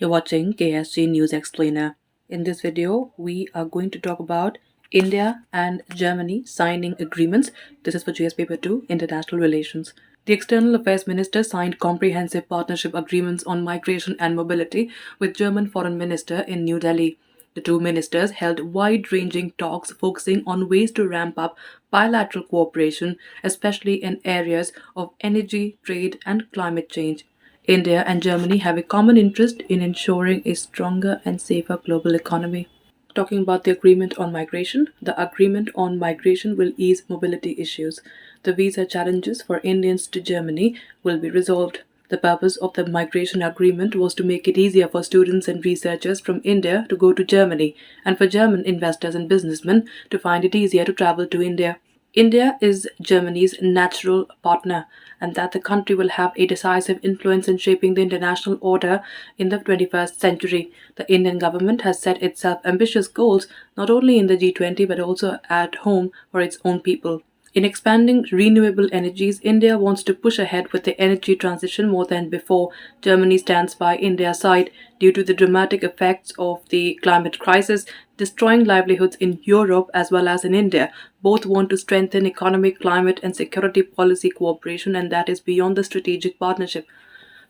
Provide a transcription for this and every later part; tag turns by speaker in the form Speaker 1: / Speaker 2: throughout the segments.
Speaker 1: You're watching KSG News Explainer. In this video, we are going to talk about India and Germany signing agreements. This is for GS Paper 2, International Relations. The External Affairs Minister signed comprehensive partnership agreements on migration and mobility with German Foreign Minister in New Delhi. The two ministers held wide-ranging talks focusing on ways to ramp up bilateral cooperation, especially in areas of energy, trade, and climate change. India and Germany have a common interest in ensuring a stronger and safer global economy. Talking about the agreement on migration, the agreement on migration will ease mobility issues. The visa challenges for Indians to Germany will be resolved. The purpose of the migration agreement was to make it easier for students and researchers from India to go to Germany, and for German investors and businessmen to find it easier to travel to India. India is Germany's natural partner, and that the country will have a decisive influence in shaping the international order in the 21st century. The Indian government has set itself ambitious goals not only in the G20 but also at home for its own people. In expanding renewable energies, India wants to push ahead with the energy transition more than before. Germany stands by India's side due to the dramatic effects of the climate crisis, destroying livelihoods in Europe as well as in India. Both want to strengthen economic, climate, and security policy cooperation, and that is beyond the strategic partnership.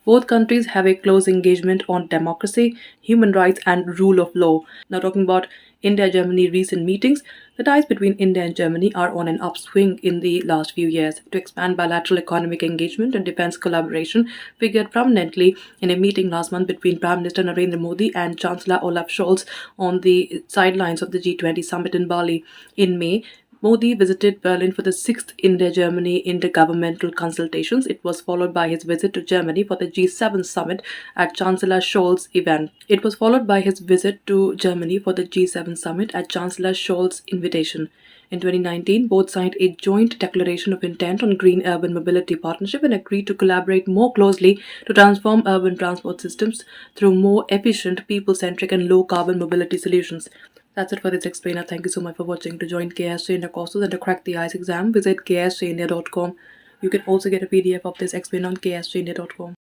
Speaker 1: Both countries have a close engagement on democracy, human rights, and rule of law. Now, talking about India Germany recent meetings, the ties between India and Germany are on an upswing in the last few years. To expand bilateral economic engagement and defense collaboration figured prominently in a meeting last month between Prime Minister Narendra Modi and Chancellor Olaf Scholz on the sidelines of the G20 summit in Bali. In May, Modi visited Berlin for the sixth India Germany intergovernmental consultations. It was followed by his visit to Germany for the G7 summit at Chancellor Scholz's event. It was followed by his visit to Germany for the G7 summit at Chancellor Scholz's invitation. In 2019, both signed a joint declaration of intent on green urban mobility partnership and agreed to collaborate more closely to transform urban transport systems through more efficient, people-centric and low-carbon mobility solutions. That's it for this explainer. Thank you so much for watching. To join KSG India courses and to crack the IELTS exam, visit ksgindia.com. You can also get a PDF of this explainer on ksgindia.com.